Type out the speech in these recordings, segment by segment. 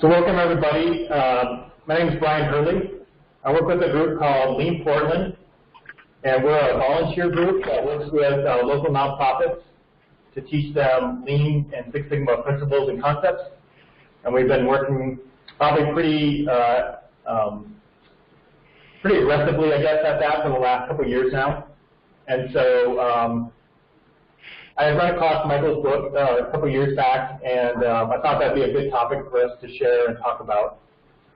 So welcome everybody. My name is Brian Hurley. I work with a group called Lean Portland, and we're a volunteer group that works with local nonprofits to teach them Lean and Six Sigma principles and concepts. And we've been working probably pretty aggressively, I guess, at that for the last couple of years now. And so I had run across Michael's book a couple of years back, and I thought that'd be a good topic for us to share and talk about.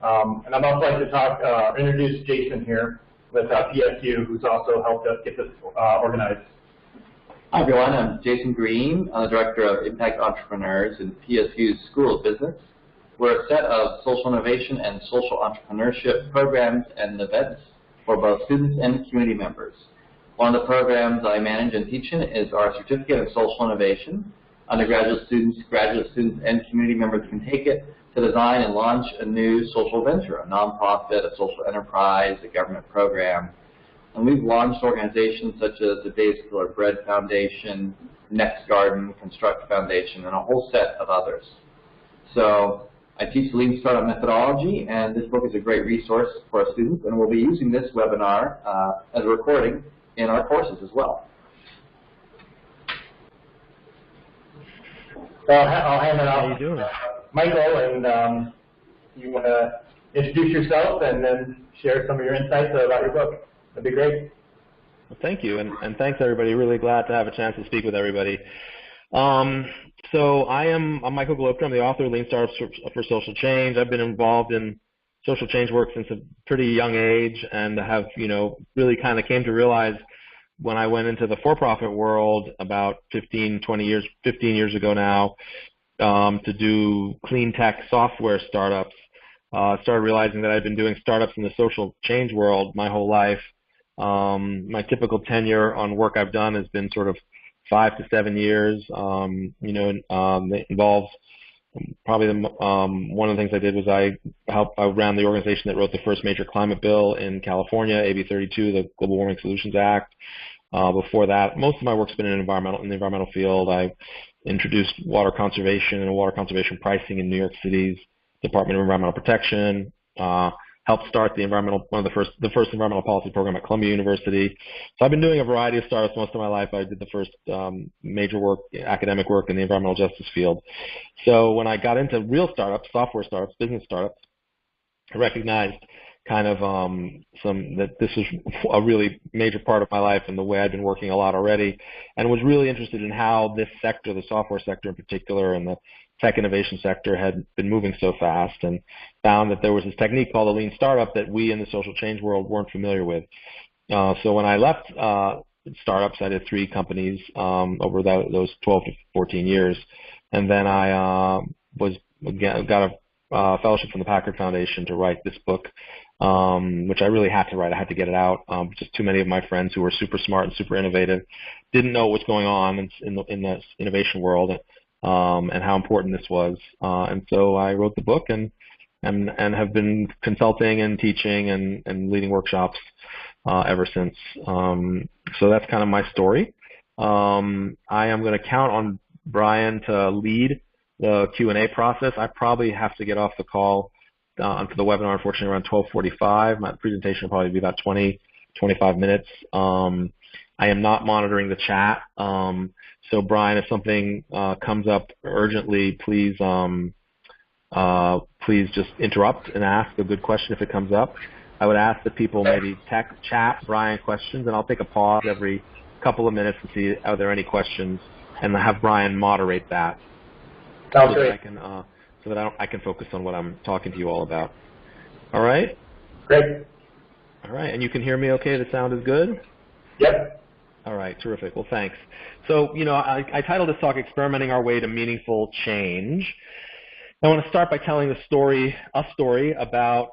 And I'd also like to introduce Jason here with PSU, who's also helped us get this organized. Hi everyone, I'm Jason Green. I'm the Director of Impact Entrepreneurs in PSU's School of Business. We're a set of social innovation and social entrepreneurship programs and events for both students and community members. One of the programs I manage and teach in is our Certificate in Social Innovation. Undergraduate students, graduate students, and community members can take it to design and launch a new social venture, a nonprofit, a social enterprise, a government program. And we've launched organizations such as the Dave's Killer Bread Foundation, Next Garden, Construct Foundation, and a whole set of others. So I teach the Lean Startup methodology, and this book is a great resource for our students, and we'll be using this webinar as a recording in our courses as well. I'll hand it off. How you doing? Michael, and you want to introduce yourself and then share some of your insights about your book. That'd be great. Well, thank you, and thanks everybody. Really glad to have a chance to speak with everybody. So I'm Michel Gelobter. I'm the author of Lean Startups for Social Change. I've been involved in social change work since a pretty young age, and have, really kind of came to realize when I went into the for-profit world about 15 years ago now, to do clean tech software startups. Started realizing that I'd been doing startups in the social change world my whole life. My typical tenure on work I've done has been sort of 5 to 7 years. It involves probably one of the things I did was I ran the organization that wrote the first major climate bill in California, AB 32, the Global Warming Solutions Act. Before that, most of my work's been in the environmental field. I introduced water conservation and water conservation pricing in New York City's Department of Environmental Protection. Helped start the first environmental policy program at Columbia University. So I've been doing a variety of startups most of my life. I did the first major work, academic work in the environmental justice field. So when I got into real startups, software startups, business startups, I recognized kind of that this was a really major part of my life and the way I'd been working a lot already, and was really interested in how this sector, the software sector in particular, and the tech innovation sector had been moving so fast, and found that there was this technique called a lean startup that we in the social change world weren't familiar with. So when I left startups, I did 3 companies over those 12 to 14 years, and then I got a fellowship from the Packard Foundation to write this book, which I really had to write. I had to get it out. Just too many of my friends who were super smart and super innovative didn't know what was going on in the innovation world, and how important this was. And so I wrote the book and have been consulting and teaching and leading workshops ever since. So that's kind of my story. I am going to count on Brian to lead the Q&A process. I probably have to get off the call onto the webinar, unfortunately, around 12:45. My presentation will probably be about 20-25 minutes. I am not monitoring the chat. So Brian, if something comes up urgently, please just interrupt and ask a good question if it comes up. I would ask that people maybe chat Brian questions, and I'll take a pause every couple of minutes to see are there any questions, and have Brian moderate that. Sounds great. So that I can focus on what I'm talking to you all about. All right? Great. All right, and you can hear me okay? The sound is good? Yep. All right, terrific. Well, thanks. So, I titled this talk, Experimenting Our Way to Meaningful Change. I want to start by telling a story about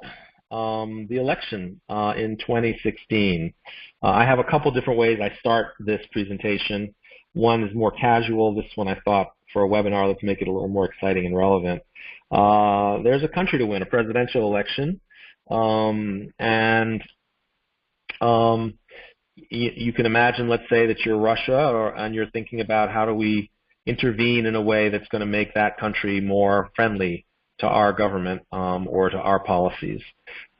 the election in 2016. I have a couple different ways I start this presentation. One is more casual. This one I thought for a webinar, let's make it a little more exciting and relevant. There's a country to win, a presidential election, and you can imagine, let's say that you're Russia, and you're thinking about how do we intervene in a way that's going to make that country more friendly to our government or to our policies.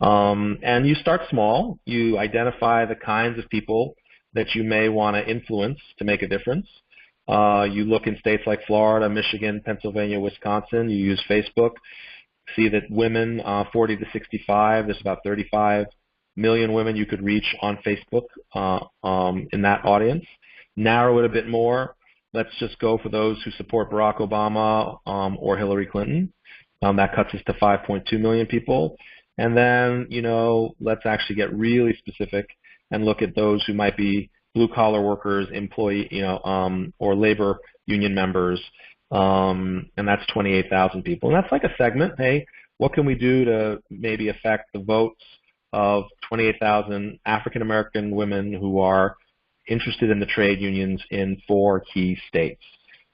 And you start small. You identify the kinds of people that you may want to influence to make a difference. You look in states like Florida, Michigan, Pennsylvania, Wisconsin. You use Facebook. See that women 40 to 65, there's about 35 million women you could reach on Facebook in that audience. Narrow it a bit more. Let's just go for those who support Barack Obama or Hillary Clinton. That cuts us to 5.2 million people. And then, let's actually get really specific and look at those who might be blue-collar workers, employee, or labor union members, and that's 28,000 people. And that's like a segment. Hey, what can we do to maybe affect the votes of 28,000 African-American women who are interested in the trade unions in 4 key states?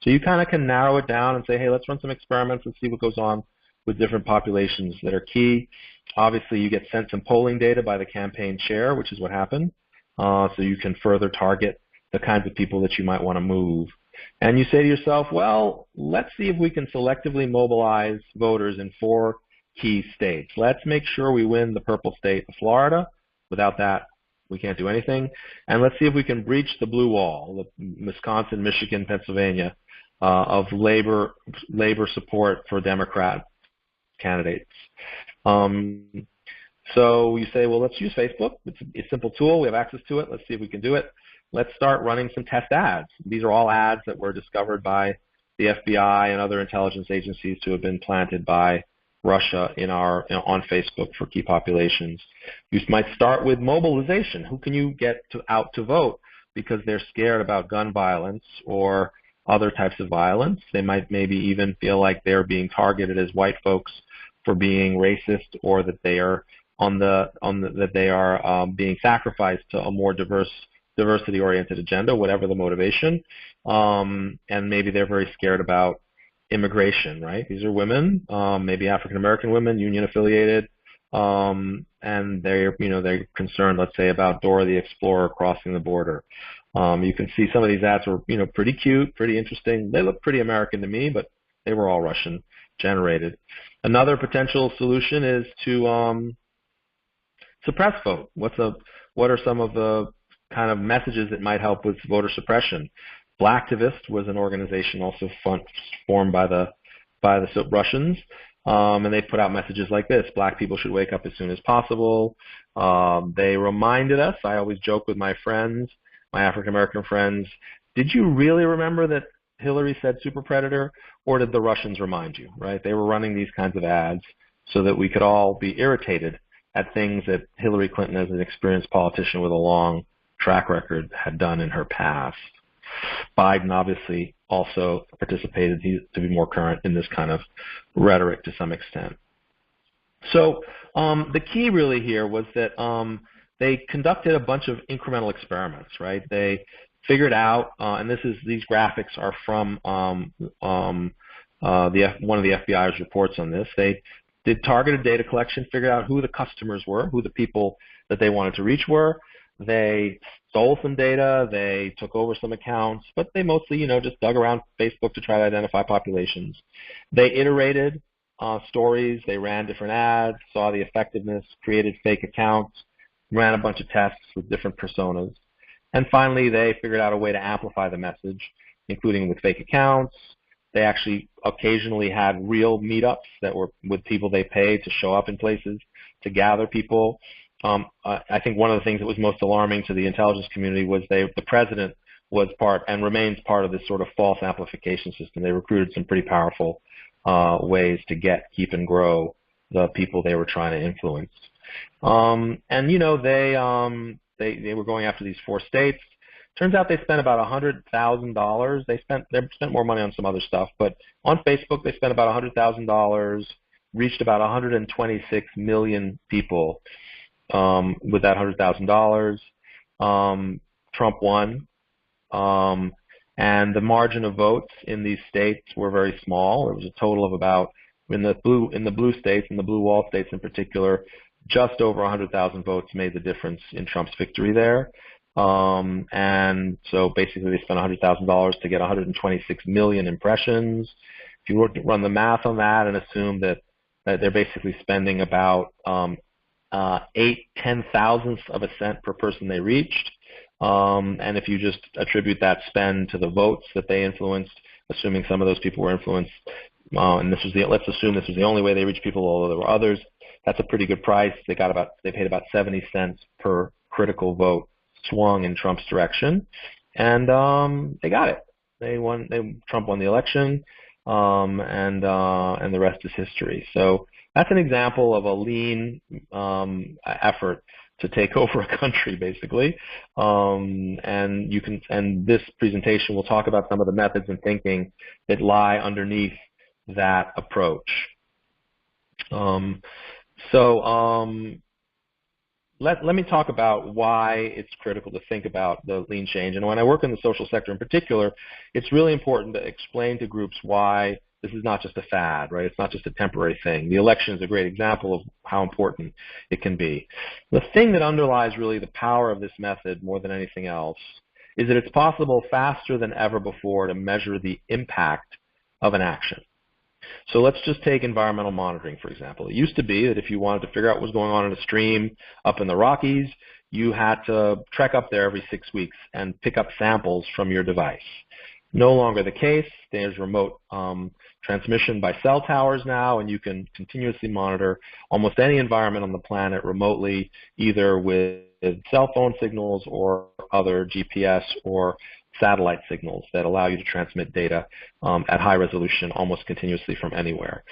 So you kind of can narrow it down and say, hey, let's run some experiments and see what goes on with different populations that are key. Obviously, you get sent some polling data by the campaign chair, which is what happened. So you can further target the kinds of people that you might want to move. And you say to yourself, well, let's see if we can selectively mobilize voters in 4 key states. Let's make sure we win the purple state of Florida. Without that, we can't do anything. And let's see if we can breach the blue wall, the Wisconsin, Michigan, Pennsylvania, of labor support for Democrat candidates. So you say, well, let's use Facebook. It's a simple tool. We have access to it. Let's see if we can do it. Let's start running some test ads. These are all ads that were discovered by the FBI and other intelligence agencies to have been planted by Russia on Facebook for key populations. You might start with mobilization. Who can you get out to vote because they're scared about gun violence or other types of violence? They might maybe even feel like they're being targeted as white folks for being racist, or that they are being sacrificed to a more diversity-oriented agenda, whatever the motivation. And maybe they're very scared about immigration, right? These are women, maybe African-American women, union-affiliated, and they're concerned, let's say, about Dora the Explorer crossing the border. You can see some of these ads were, pretty cute, pretty interesting. They look pretty American to me, but they were all Russian generated. Another potential solution is to suppress vote. What are some of the kind of messages that might help with voter suppression? Blacktivist was an organization also formed by the Russians, and they put out messages like this: Black people should wake up as soon as possible. They reminded us, I always joke with my friends, my African-American friends, did you really remember that Hillary said super predator, or did the Russians remind you, right? They were running these kinds of ads so that we could all be irritated at things that Hillary Clinton, as an experienced politician with a long track record, had done in her past. Biden obviously also participated to be more current in this kind of rhetoric to some extent. So the key really here was that they conducted a bunch of incremental experiments, right? They figured out, and these graphics are from one of the FBI's reports on this. They did targeted data collection, figured out who the customers were, who the people that they wanted to reach were. They stole some data, they took over some accounts, but they mostly, just dug around Facebook to try to identify populations. They iterated stories, they ran different ads, saw the effectiveness, created fake accounts, ran a bunch of tests with different personas. And finally, they figured out a way to amplify the message, including with fake accounts. They actually occasionally had real meetups that were with people they paid to show up in places to gather people. I think one of the things that was most alarming to the intelligence community was the president was part and remains part of this sort of false amplification system. They recruited some pretty powerful ways to keep, and grow the people they were trying to influence. They were going after these 4 states. Turns out they spent about $100,000. They spent more money on some other stuff, but on Facebook they spent about $100,000, reached about 126 million people with that $100,000. Trump won, and the margin of votes in these states were very small. It was a total of about, in the blue states, in the blue wall states in particular, just over 100,000 votes made the difference in Trump's victory there. And so basically they spent $100,000 to get 126 million impressions. If you were to run the math on that and assume that They're basically spending about 8/10,000ths of a cent per person they reached. And if you just attribute that spend to the votes that they influenced, assuming some of those people were influenced, and let's assume this was the only way they reached people, although there were others, that's a pretty good price. They paid about 70 cents per critical vote swung in Trump's direction, and they got it. Trump won the election, and the rest is history. So that's an example of a lean effort to take over a country, basically. And this presentation will talk about some of the methods and thinking that lie underneath that approach. Let me talk about why it's critical to think about the lean change. And when I work in the social sector in particular, it's really important to explain to groups why this is not just a fad, right? It's not just a temporary thing. The election is a great example of how important it can be. The thing that underlies really the power of this method more than anything else is that it's possible faster than ever before to measure the impact of an action. So let's just take environmental monitoring, for example. It used to be that if you wanted to figure out what was going on in a stream up in the Rockies, you had to trek up there every 6 weeks and pick up samples from your device. No longer the case. There's remote transmission by cell towers now, and you can continuously monitor almost any environment on the planet remotely, either with cell phone signals or other GPS or satellite signals that allow you to transmit data at high resolution almost continuously from anywhere.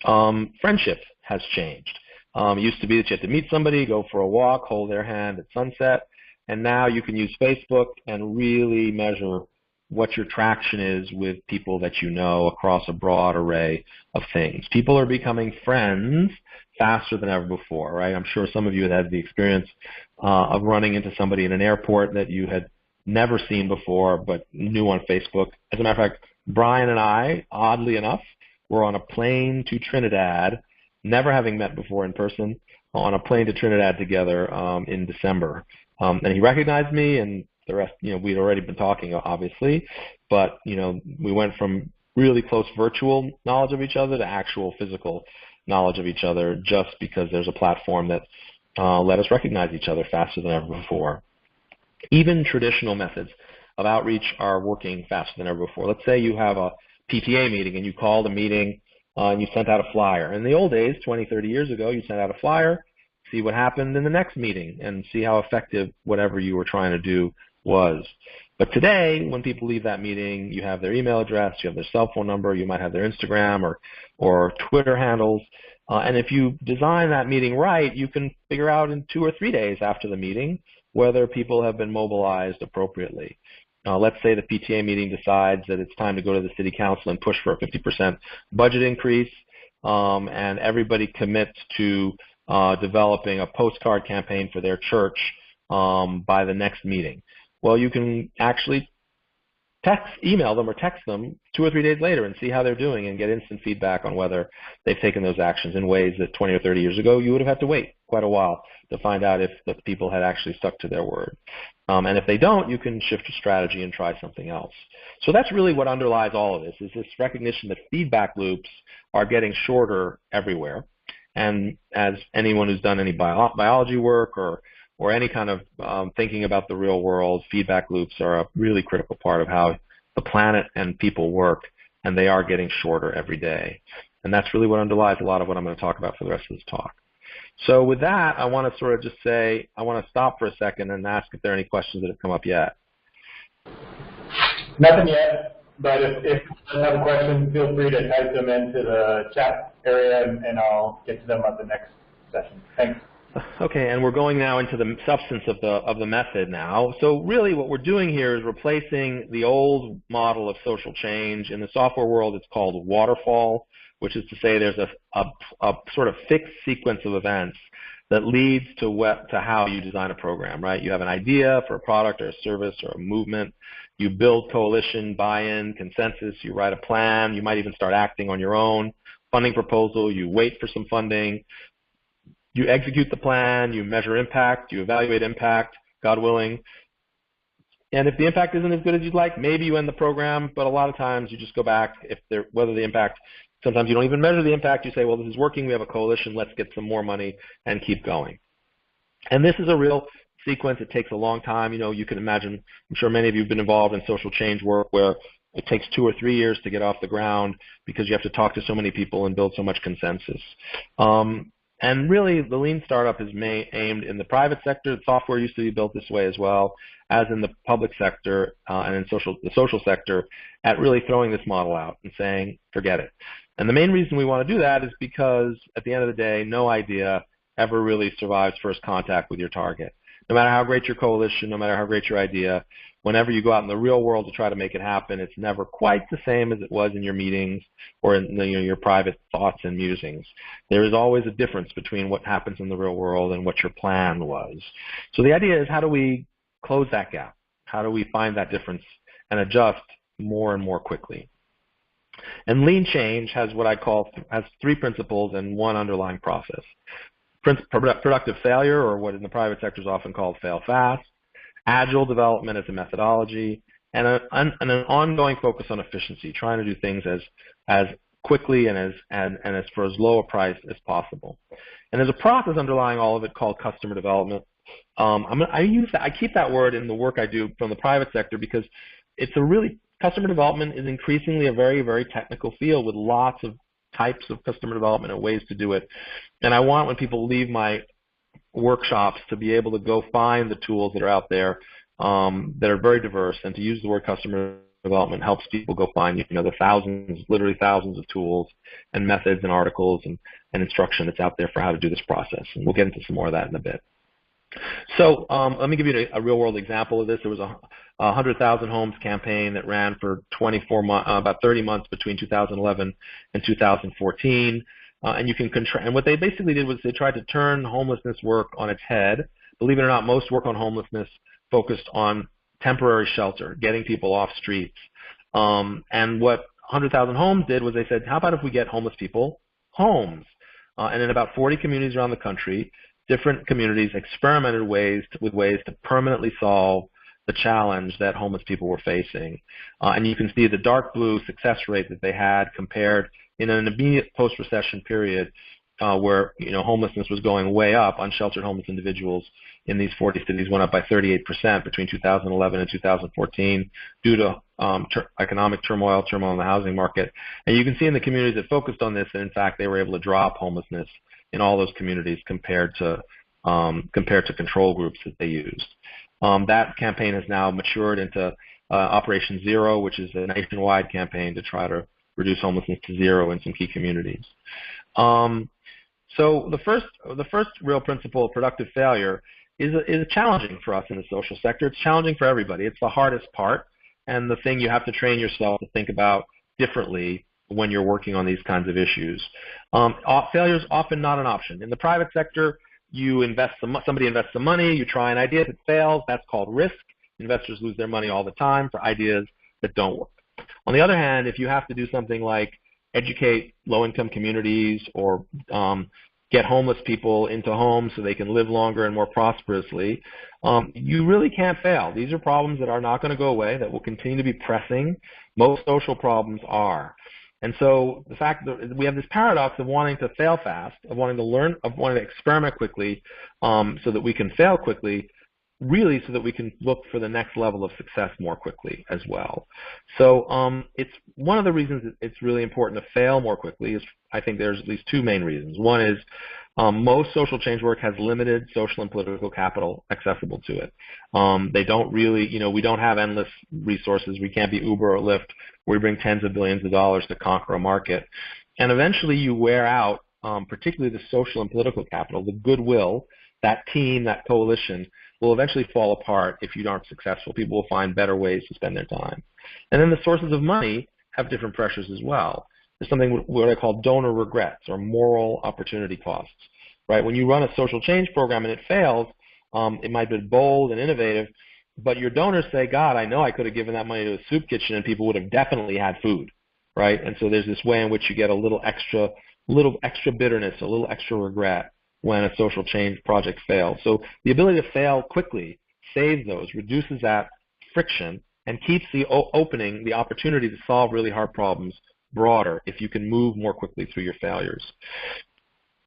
Friendship has changed. It used to be that you had to meet somebody, go for a walk, hold their hand at sunset, and now you can use Facebook and really measure what your traction is with people that you know across a broad array of things. People are becoming friends faster than ever before, right? I'm sure some of you have had the experience of running into somebody in an airport that you had never seen before but knew on Facebook. As a matter of fact, Brian and I, oddly enough, were on a plane to Trinidad, never having met before in person, on a plane to Trinidad together in December. And he recognized me, and the rest, we'd already been talking, obviously, but, we went from really close virtual knowledge of each other to actual physical knowledge of each other just because there's a platform that let us recognize each other faster than ever before. Even traditional methods of outreach are working faster than ever before. Let's say you have a PTA meeting and you called a meeting and you sent out a flyer. In the old days, 20, 30 years ago, you sent out a flyer, see what happened in the next meeting, and see how effective whatever you were trying to do was. But today, when people leave that meeting, you have their email address, you have their cell phone number, you might have their Instagram or Twitter handles, and if you design that meeting right, you can figure out in 2 or 3 days after the meeting whether people have been mobilized appropriately. Let's say the PTA meeting decides that it's time to go to the city council and push for a 50% budget increase, and everybody commits to developing a postcard campaign for their church by the next meeting. Well, you can actually email them or text them 2 or 3 days later and see how they're doing and get instant feedback on whether they've taken those actions in ways that 20 or 30 years ago you would have had to wait quite a while to find out if the people had actually stuck to their word. And if they don't, you can shift your strategy and try something else. So that's really what underlies all of this, is this recognition that feedback loops are getting shorter everywhere. And as anyone who's done any biology work or any kind of thinking about the real world, feedback loops are a really critical part of how the planet and people work, and they are getting shorter every day. And that's really what underlies a lot of what I'm going to talk about for the rest of this talk. So with that, I want to sort of just say, I want to stop for a second and ask if there are any questions that have come up yet. Nothing yet, but if you have a question, feel free to type them into the chat area, and I'll get to them at the next session. Thanks. Okay, and we're going now into the substance of the method now. So really what we're doing here is replacing the old model of social change. In the software world, it's called waterfall, which is to say there's a sort of fixed sequence of events that leads to how you design a program, right? You have an idea for a product or a service or a movement. You build coalition, buy-in, consensus. You write a plan. You might even start acting on your own. Funding proposal. You wait for some funding. You execute the plan, you measure impact, you evaluate impact, God willing. And if the impact isn't as good as you'd like, maybe you end the program, but a lot of times you just go back whether the impact Sometimes you don't even measure the impact. You say, well, this is working. We have a coalition. Let's get some more money and keep going. And this is a real sequence. It takes a long time. You can imagine, I'm sure many of you have been involved in social change work where it takes 2 or 3 years to get off the ground because you have to talk to so many people and build so much consensus. And really, the lean startup is aimed in the private sector. Software used to be built this way as well as in the public sector and in the social sector at really throwing this model out and saying, forget it. And the main reason we want to do that is because at the end of the day, no idea ever really survives first contact with your target. No matter how great your coalition, no matter how great your idea, whenever you go out in the real world to try to make it happen, it's never quite the same as it was in your meetings or in your private thoughts and musings. There is always a difference between what happens in the real world and what your plan was. So the idea is, how do we close that gap? How do we find that difference and adjust more and more quickly? And lean change has what I call, has 3 principles and 1 underlying process. Productive failure, or what in the private sector is often called fail fast, agile development as a methodology, and an ongoing focus on efficiency, trying to do things as quickly and as for as low a price as possible. And there's a process underlying all of it called customer development. I keep that word in the work I do from the private sector because it's customer development is increasingly a very, very technical field with lots of types of customer development and ways to do it. And I want, when people leave my workshops, to be able to go find the tools that are out there that are very diverse, and to use the word customer development helps people go find the thousands, literally thousands of tools and methods and articles and instruction that's out there for how to do this process. And we'll get into some more of that in a bit. So let me give you a real-world example of this. There was a 100,000 homes campaign that ran for 24 months, about 30 months between 2011 and 2014. And what they basically did was they tried to turn homelessness work on its head. Believe it or not, most work on homelessness focused on temporary shelter, getting people off streets. And what 100,000 Homes did was they said, how about if we get homeless people homes? And in about 40 communities around the country, different communities experimented with ways to permanently solve the challenge that homeless people were facing. And you can see the dark blue success rate that they had compared in an immediate post-recession period where homelessness was going way up. Unsheltered homeless individuals in these 40 cities went up by 38% between 2011 and 2014 due to economic turmoil in the housing market. And you can see in the communities that focused on this that, in fact, they were able to drop homelessness in all those communities compared to control groups that they used. That campaign has now matured into Operation Zero, which is a nationwide campaign to try to reduce homelessness to zero in some key communities. So the first real principle of productive failure is challenging for us in the social sector. It's challenging for everybody. It's the hardest part, and the thing you have to train yourself to think about differently when you're working on these kinds of issues. Failure is often not an option. In the private sector, somebody invests some money, you try an idea. If it fails, that's called risk. Investors lose their money all the time for ideas that don't work. On the other hand, if you have to do something like educate low-income communities or get homeless people into homes so they can live longer and more prosperously, you really can't fail. These are problems that are not going to go away, that will continue to be pressing. Most social problems are. And so the fact that we have this paradox of wanting to fail fast, of wanting to learn, of wanting to experiment quickly so that we can fail quickly, really so that we can look for the next level of success more quickly as well. So it's one of the reasons that it's really important to fail more quickly is, I think there's at least 2 main reasons. One is most social change work has limited social and political capital accessible to it. They don't really, we don't have endless resources. We can't be Uber or Lyft where we bring tens of billions of dollars to conquer a market. And eventually you wear out, particularly the social and political capital, the goodwill, that team, that coalition, will eventually fall apart if you aren't successful. People will find better ways to spend their time. And then the sources of money have different pressures as well. There's something what I call donor regrets or moral opportunity costs, right? When you run a social change program and it fails, it might be bold and innovative, but your donors say, God, I know I could have given that money to a soup kitchen and people would have definitely had food, right? And so there's this way in which you get a little extra bitterness, a little extra regret when a social change project fails. So the ability to fail quickly saves those, reduces that friction, and keeps the opportunity to solve really hard problems broader if you can move more quickly through your failures.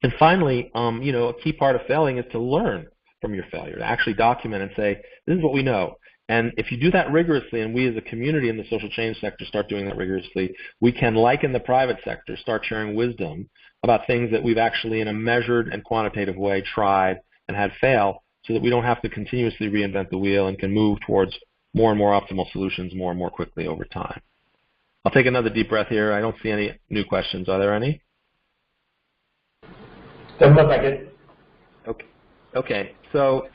And finally, a key part of failing is to learn from your failure, to actually document and say, this is what we know. And if you do that rigorously, and we as a community in the social change sector start doing that rigorously, we can, like in the private sector, start sharing wisdom about things that we've actually in a measured and quantitative way tried and had fail, so that we don't have to continuously reinvent the wheel and can move towards more and more optimal solutions more and more quickly over time. I'll take another deep breath here. I don't see any new questions. Are there any? Doesn't look like it. Okay. So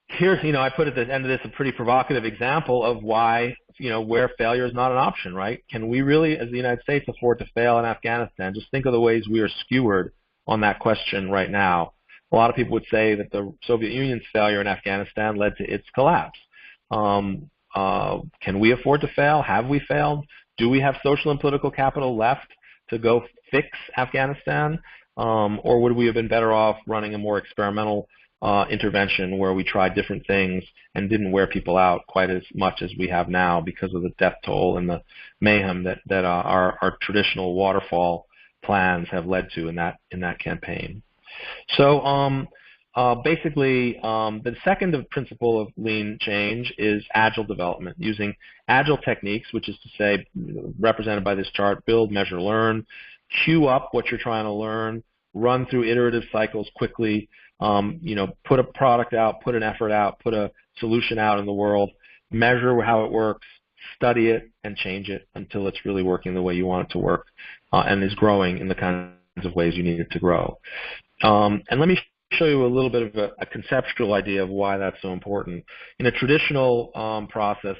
here, I put at the end of this a pretty provocative example of why, where failure is not an option, right? Can we really, as the United States, afford to fail in Afghanistan? Just think of the ways we are skewered on that question right now. A lot of people would say that the Soviet Union's failure in Afghanistan led to its collapse. Can we afford to fail? Have we failed? Do we have social and political capital left to go fix Afghanistan? Or would we have been better off running a more experimental intervention where we tried different things and didn't wear people out quite as much as we have now because of the death toll and the mayhem that our traditional waterfall plans have led to in that campaign? So basically, the second principle of lean change is agile development, using agile techniques, which is to say, represented by this chart, build, measure, learn, queue up what you're trying to learn, run through iterative cycles quickly, put a product out, put an effort out, put a solution out in the world, measure how it works, study it, and change it until it's really working the way you want it to work and is growing in the kinds of ways you need it to grow. And let me show you a little bit of a conceptual idea of why that's so important. In a traditional process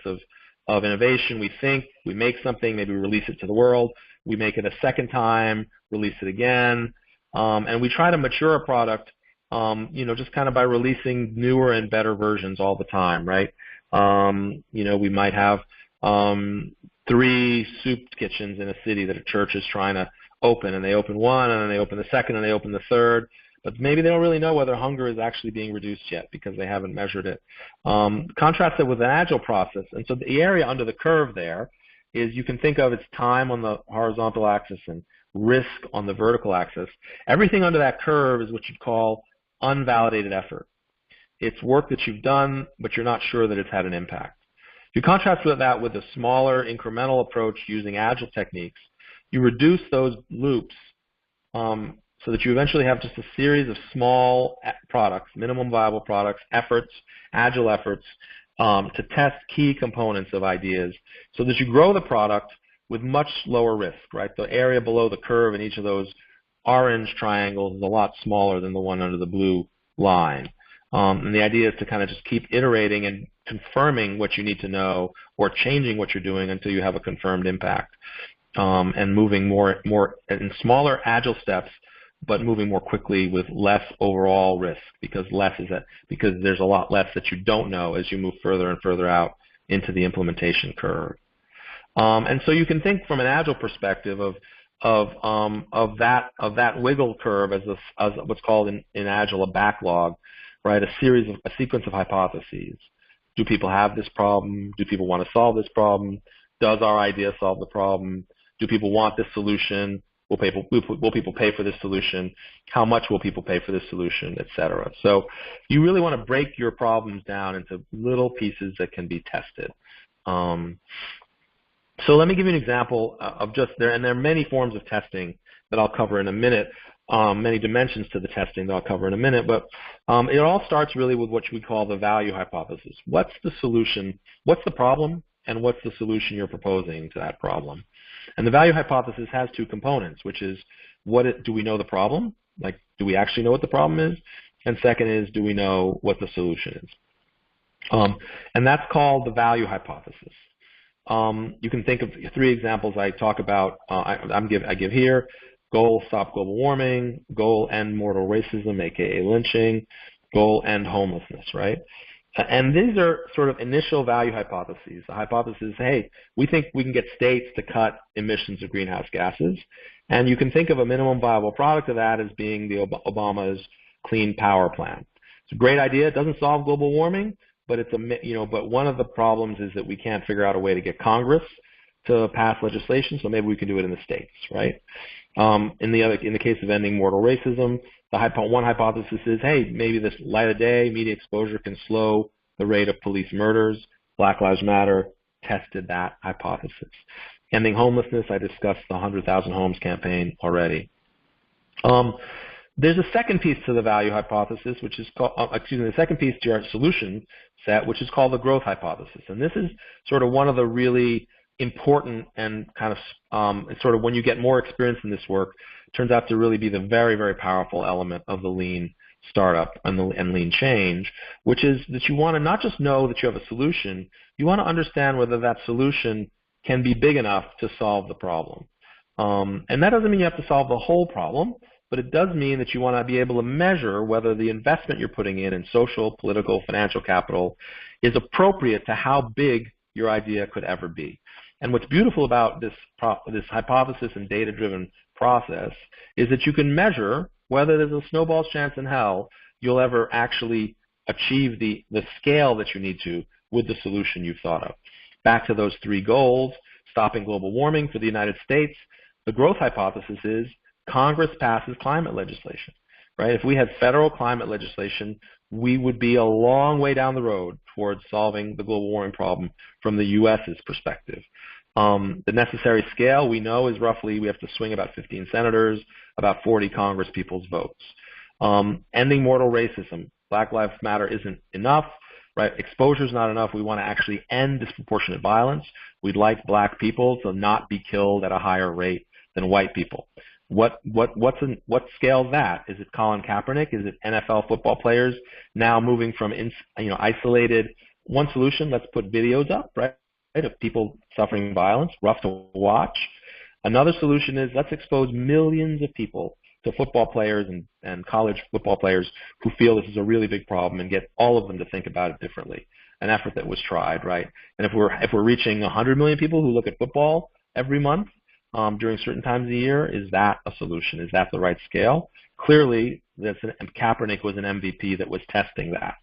of innovation, we think, we make something, maybe we release it to the world, we make it a second time, release it again, and we try to mature a product, just kind of by releasing newer and better versions all the time, right? We might have 3 soup kitchens in a city that a church is trying to open, and they open one, and then they open the second, and they open the third, but maybe they don't really know whether hunger is actually being reduced yet because they haven't measured it. Contrast it with an agile process, and so the area under the curve there is, you can think of its time on the horizontal axis and risk on the vertical axis. Everything under that curve is what you'd call unvalidated effort. It's work that you've done, but you're not sure that it's had an impact. If you contrast that with a smaller incremental approach using agile techniques, you reduce those loops so that you eventually have just a series of small products, minimum viable products, efforts, agile efforts, to test key components of ideas so that you grow the product with much lower risk, right? The area below the curve in each of those orange triangles is a lot smaller than the one under the blue line. And the idea is to kind of just keep iterating and confirming what you need to know or changing what you're doing until you have a confirmed impact. And moving more in smaller agile steps, but moving more quickly with less overall risk, because there's a lot less that you don't know as you move further and further out into the implementation curve. And so you can think from an agile perspective of that wiggle curve as what's called in agile a backlog, right? A sequence of hypotheses. Do people have this problem? Do people want to solve this problem? Does our idea solve the problem? Do people want this solution? Will people pay for this solution? How much will people pay for this solution, et cetera? So you really want to break your problems down into little pieces that can be tested. So let me give you an example of there are many forms of testing that I'll cover in a minute, many dimensions to the testing that I'll cover in a minute, but it all starts really with what we call the value hypothesis. What's the solution? What's the problem? And what's the solution you're proposing to that problem? And the value hypothesis has 2 components, which is do we know the problem? Like, do we actually know what the problem is? And second is, do we know what the solution is? And that's called the value hypothesis. You can think of 3 examples I talk about. I give here: goal, stop global warming; goal, end mortal racism, aka lynching; goal, end homelessness, right? And these are sort of initial value hypotheses. The hypothesis is, hey, we think we can get states to cut emissions of greenhouse gases. And you can think of a minimum viable product of that as being the Obama's clean power plan. It's a great idea. It doesn't solve global warming, but but one of the problems is that we can't figure out a way to get Congress to pass legislation, so maybe we can do it in the states, right? In the case of ending mortal racism, one hypothesis is, hey, maybe this light of day, media exposure can slow the rate of police murders. Black Lives Matter tested that hypothesis. Ending homelessness, I discussed the 100,000 homes campaign already. There's a second piece to the value hypothesis, which is called, the second piece to our solution set, which is called the growth hypothesis. And this is sort of one of the really important and kind of sort of when you get more experience in this work, turns out to really be the very, very powerful element of the lean startup and lean change, which is that you want to not just know that you have a solution, you want to understand whether that solution can be big enough to solve the problem. And that doesn't mean you have to solve the whole problem, but it does mean that you want to be able to measure whether the investment you're putting in social, political, financial capital is appropriate to how big your idea could ever be. And what's beautiful about this hypothesis and data-driven process is that you can measure whether there's a snowball's chance in hell you'll ever actually achieve the scale that you need to with the solution you've thought of. Back to those three goals, stopping global warming for the United States, the growth hypothesis is Congress passes climate legislation, right? If we had federal climate legislation, we would be a long way down the road towards solving the global warming problem from the U.S.'s perspective. The necessary scale we know is roughly we have to swing about 15 senators, about 40 Congress people's votes. Ending mortal racism. Black Lives Matter isn't enough, right? Exposure is not enough. We want to actually end disproportionate violence. We'd like black people to not be killed at a higher rate than white people. What scale is that? Is it Colin Kaepernick? Is it NFL football players now moving from isolated? One solution, let's put videos up, right, of people suffering violence, rough to watch. Another solution is let's expose millions of people to football players and college football players who feel this is a really big problem and get all of them to think about it differently. An effort that was tried, right? And if we're reaching 100 million people who look at football every month during certain times of the year, is that a solution? Is that the right scale? Clearly, Kaepernick was an MVP that was testing that.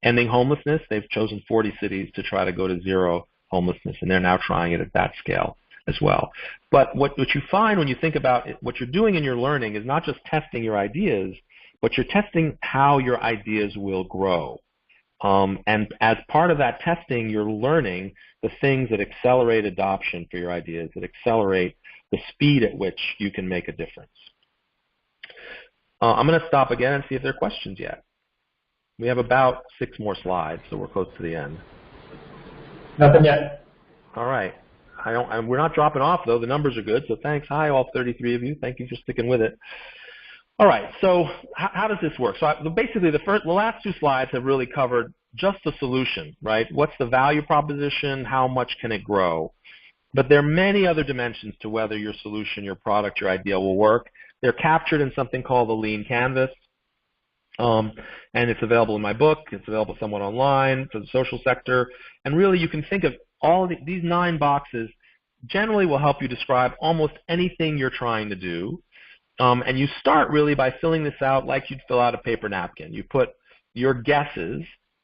Ending homelessness, they've chosen 40 cities to try to go to zero homelessness, and they're now trying it at that scale as well. But what you find when you think about it, what you're doing in your learning is not just testing your ideas, but you're testing how your ideas will grow. And as part of that testing, you're learning the things that accelerate adoption for your ideas, that accelerate the speed at which you can make a difference. I'm going to stop again and see if there are questions yet. We have about 6 more slides, so we're close to the end. Nothing yet. All right. We're not dropping off, though. The numbers are good, so thanks. Hi, all 33 of you. Thank you for sticking with it. All right, so how does this work? So basically, the last 2 slides have really covered just the solution, right? What's the value proposition? How much can it grow? But there are many other dimensions to whether your solution, your product, your idea will work. They're captured in something called the Lean Canvas, and it's available in my book. It's available somewhat online for the social sector. And really, you can think of all of these 9 boxes generally will help you describe almost anything you're trying to do. And you start really by filling this out like you'd fill out a paper napkin. You put your guesses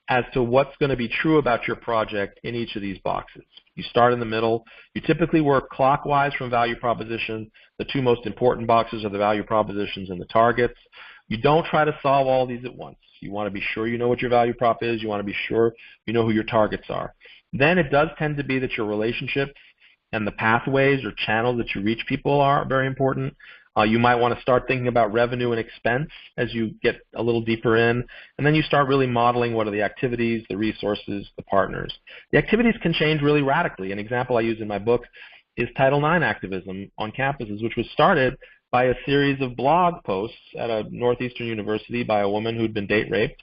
as to what's going to be true about your project in each of these boxes. You start in the middle. You typically work clockwise from value proposition. The 2 most important boxes are the value propositions and the targets. You don't try to solve all these at once. You want to be sure you know what your value prop is. You want to be sure you know who your targets are. Then it does tend to be that your relationships and the pathways or channels that you reach people are very important. You might want to start thinking about revenue and expense as you get a little deeper in, and then you start really modeling what are the activities, the resources, the partners. The activities can change really radically. An example I use in my book is Title IX activism on campuses, which was started by a series of blog posts at a Northeastern university by a woman who'd been date raped,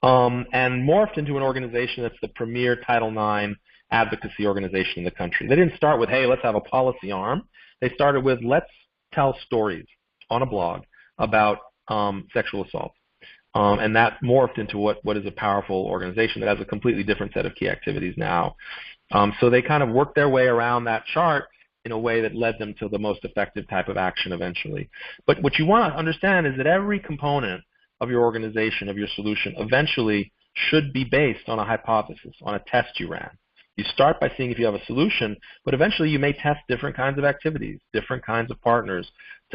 and morphed into an organization that's the premier Title IX advocacy organization in the country. They didn't start with, hey, let's have a policy arm. They started with, let's tell stories on a blog about sexual assault. And that morphed into what is a powerful organization that has a completely different set of key activities now. So they kind of worked their way around that chart in a way that led them to the most effective type of action eventually. But what you want to understand is that every component of your organization, of your solution, eventually should be based on a hypothesis, on a test you ran. You start by seeing if you have a solution, but eventually you may test different kinds of activities, different kinds of partners,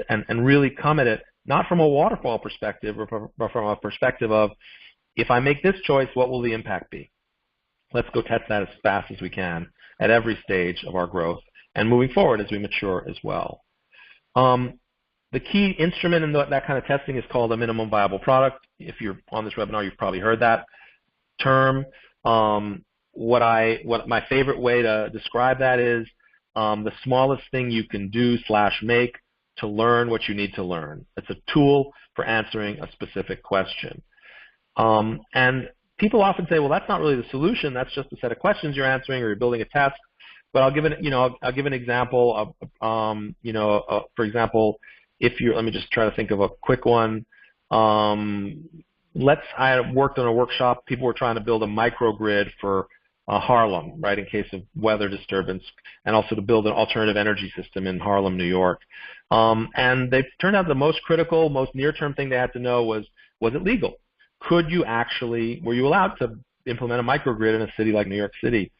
and really come at it not from a waterfall perspective, but from a perspective of, if I make this choice, what will the impact be? Let's go test that as fast as we can at every stage of our growth and moving forward as we mature as well. The key instrument in that kind of testing is called a minimum viable product. If you're on this webinar, you've probably heard that term. What my favorite way to describe that is the smallest thing you can do / make to learn what you need to learn. It's a tool for answering a specific question. And people often say, well, that's not really the solution. That's just a set of questions you're answering, or you're building a test. But I'll give an example of, for example, let me just try to think of a quick one. I worked on a workshop. People were trying to build a microgrid for Harlem, right, in case of weather disturbance, and also to build an alternative energy system in Harlem, New York. And they turned out the most critical, most near-term thing they had to know was it legal? Were you allowed to implement a microgrid in a city like New York City?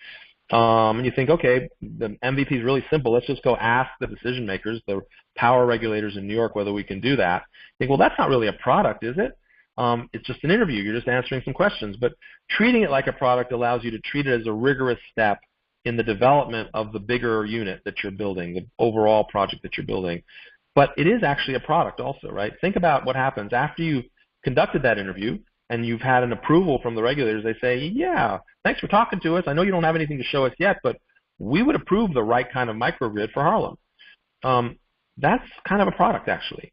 And you think, okay, the MVP is really simple. Let's just go ask the decision makers, the power regulators in New York, whether we can do that. You think, well, that's not really a product, is it? It's just an interview. You're just answering some questions. But treating it like a product allows you to treat it as a rigorous step in the development of the bigger unit that you're building, the overall project that you're building. But it is actually a product also, right? Think about what happens after you've conducted that interview and you've had an approval from the regulators. They say, yeah, thanks for talking to us. I know you don't have anything to show us yet, but we would approve the right kind of microgrid for Harlem. That's kind of a product, actually,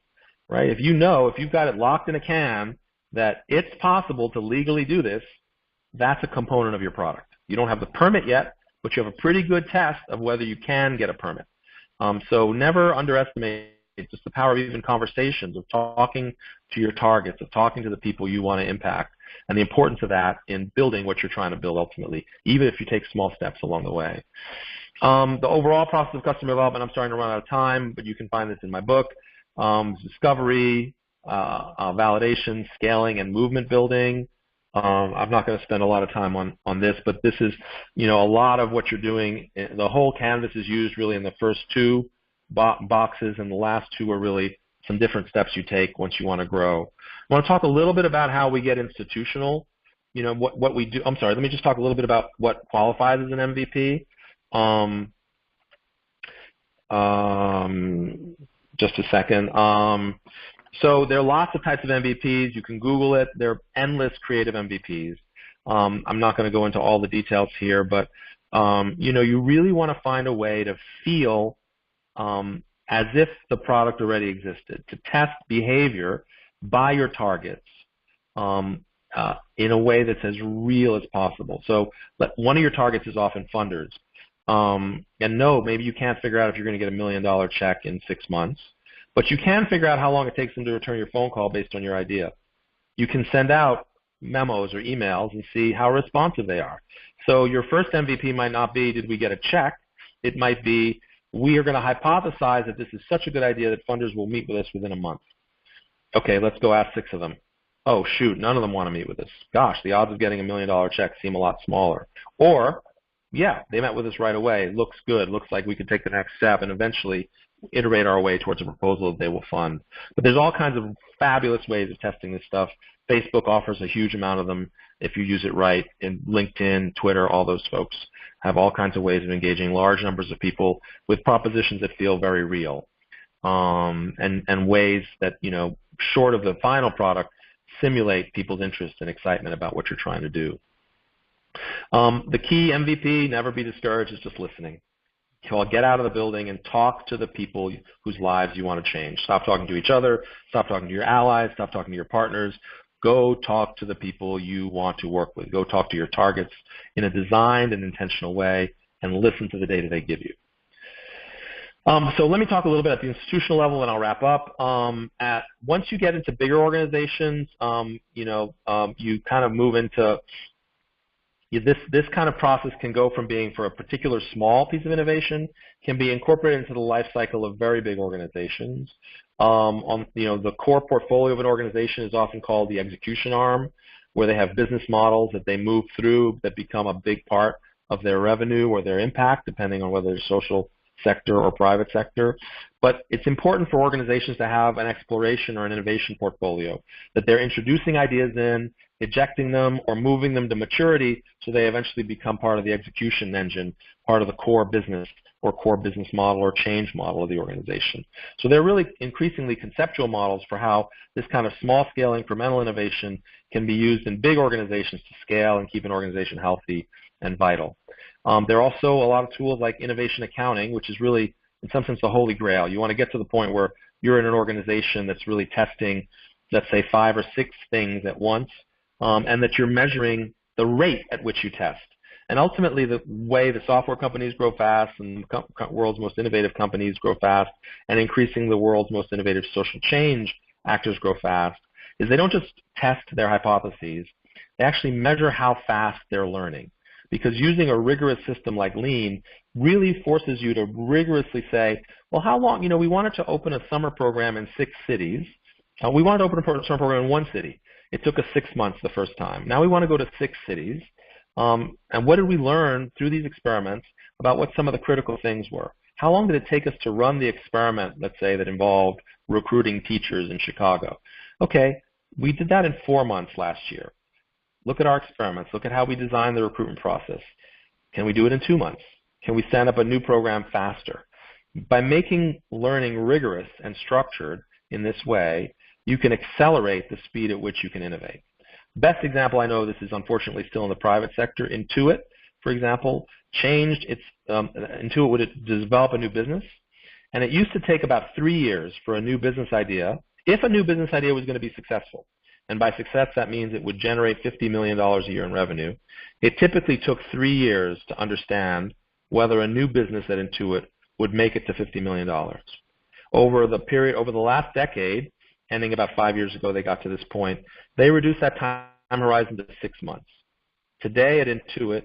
right? If you've got it locked in a can that it's possible to legally do this, that's a component of your product. You don't have the permit yet, but you have a pretty good test of whether you can get a permit. So never underestimate just the power of even conversations, of talking to your targets, of talking to the people you want to impact, and the importance of that in building what you're trying to build ultimately, even if you take small steps along the way. The overall process of customer development, I'm starting to run out of time, but you can find this in my book. Discovery, validation, scaling, and movement building. I'm not going to spend a lot of time on this, but this is, a lot of what you're doing. The whole canvas is used really in the first two boxes, and the last two are really some different steps you take once you want to grow. I want to talk a little bit about how we get institutional. What we do. I'm sorry. Let me just talk a little bit about what qualifies as an MVP. Just a second. So there are lots of types of MVPs. You can Google it. There are endless creative MVPs. I'm not going to go into all the details here, but you really want to find a way to feel as if the product already existed, to test behavior by your targets in a way that's as real as possible. So one of your targets is often funders. And no, maybe you can't figure out if you're going to get $1 million check in 6 months, but you can figure out how long it takes them to return your phone call based on your idea. You can send out memos or emails and see how responsive they are. So your first MVP might not be, did we get a check? It might be, we are going to hypothesize that this is such a good idea that funders will meet with us within a month. Okay, let's go ask 6 of them. Oh, shoot, none of them want to meet with us. Gosh, the odds of getting $1 million check seem a lot smaller. Or, yeah, they met with us right away. Looks good. Looks like we could take the next step and eventually iterate our way towards a proposal that they will fund. But there's all kinds of fabulous ways of testing this stuff. Facebook offers a huge amount of them if you use it right. And LinkedIn, Twitter, all those folks have all kinds of ways of engaging large numbers of people with propositions that feel very real, and ways that, short of the final product, simulate people's interest and excitement about what you're trying to do. The key MVP, never be discouraged, is just listening. Get out of the building and talk to the people whose lives you want to change. Stop talking to each other. Stop talking to your allies. Stop talking to your partners. Go talk to the people you want to work with. Go talk to your targets in a designed and intentional way, and listen to the data they give you. So let me talk a little bit at the institutional level, and I'll wrap up. Once you get into bigger organizations, you kind of move into this kind of process can go from being for a particular small piece of innovation, can be incorporated into the life cycle of very big organizations. The core portfolio of an organization is often called the execution arm, where they have business models that they move through that become a big part of their revenue or their impact, depending on whether it's social sector or private sector. But it's important for organizations to have an exploration or an innovation portfolio, that they're introducing ideas in, ejecting them, or moving them to maturity so they eventually become part of the execution engine, part of the core business or core business model or change model of the organization. So they're really increasingly conceptual models for how this kind of small-scale incremental innovation can be used in big organizations to scale and keep an organization healthy and vital. There are also a lot of tools like innovation accounting, which is really, in some sense, the holy grail. You want to get to the point where you're in an organization that's really testing, let's say, 5 or 6 things at once, and that you're measuring the rate at which you test. And ultimately, the way the software companies grow fast and the world's most innovative companies grow fast, and increasingly the world's most innovative social change actors grow fast, is they don't just test their hypotheses, they actually measure how fast they're learning. Because using a rigorous system like Lean really forces you to rigorously say, well, how long, we wanted to open a summer program in 6 cities. We wanted to open a summer program in 1 city. It took us 6 months the first time. Now we want to go to 6 cities. And what did we learn through these experiments about what some of the critical things were? How long did it take us to run the experiment, let's say, that involved recruiting teachers in Chicago? Okay, we did that in 4 months last year. Look at our experiments. Look at how we designed the recruitment process. Can we do it in 2 months? Can we stand up a new program faster? By making learning rigorous and structured in this way, you can accelerate the speed at which you can innovate. Best example I know of this is unfortunately still in the private sector. Intuit, for example, changed its Intuit would develop a new business, and it used to take about 3 years for a new business idea, if a new business idea was going to be successful. And by success, that means it would generate $50 million a year in revenue. It typically took 3 years to understand whether a new business at Intuit would make it to $50 million. Over the last decade, ending about 5 years ago, they got to this point, they reduced that time horizon to 6 months. Today at Intuit,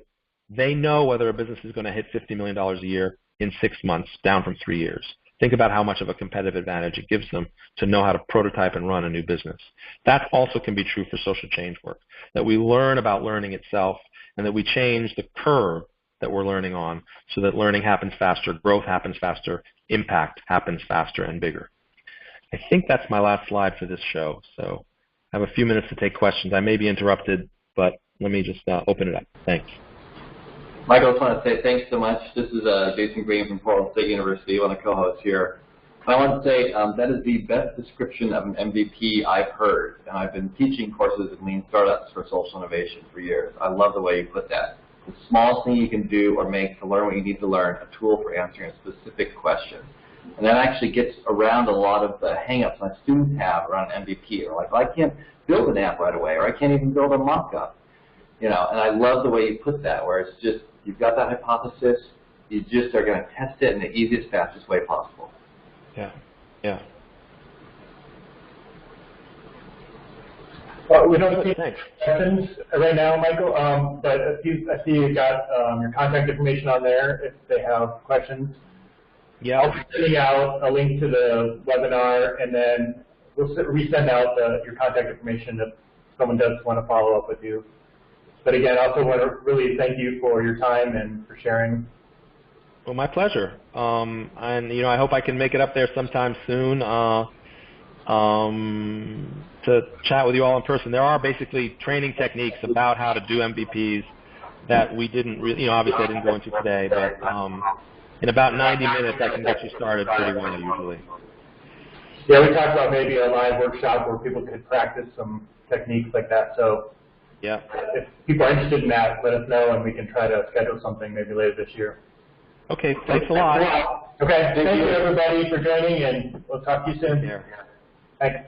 they know whether a business is going to hit $50 million a year in 6 months, down from 3 years. Think about how much of a competitive advantage it gives them to know how to prototype and run a new business. That also can be true for social change work, that we learn about learning itself and that we change the curve that we're learning on so that learning happens faster, growth happens faster, impact happens faster and bigger. I think that's my last slide for this show, so I have a few minutes to take questions. I may be interrupted, but let me just open it up. Thanks. Michael, I just want to say thanks so much. This is Jason Green from Portland State University, one of the co-hosts here. I want to say that is the best description of an MVP I've heard, and I've been teaching courses in Lean Startups for social innovation for years. I love the way you put that. The smallest thing you can do or make to learn what you need to learn, a tool for answering a specific question. And that actually gets around a lot of the hang-ups my students have around MVP. They're like, well, I can't build an app right away, or I can't even build a mock-up. And I love the way you put that, where it's just, you've got that hypothesis, you just are going to test it in the easiest, fastest way possible. Yeah, yeah. Well, we don't take questions right now, Michael, but I see you got your contact information on there if they have questions. Yeah. I'll be sending out a link to the webinar, and then we'll resend out your contact information if someone does want to follow up with you. But again, I also want to really thank you for your time and for sharing. Well, my pleasure. And I hope I can make it up there sometime soon to chat with you all in person. There are basically training techniques about how to do MVPs that we didn't really, obviously I didn't go into today, but in about 90 minutes I can get you started pretty well usually. Yeah, we talked about maybe a live workshop where people could practice some techniques like that. So yeah, if people are interested in that, let us know and we can try to schedule something maybe later this year. Okay, thanks a lot. Okay, thank you everybody for joining, and we'll talk to you soon. Yeah. Thanks.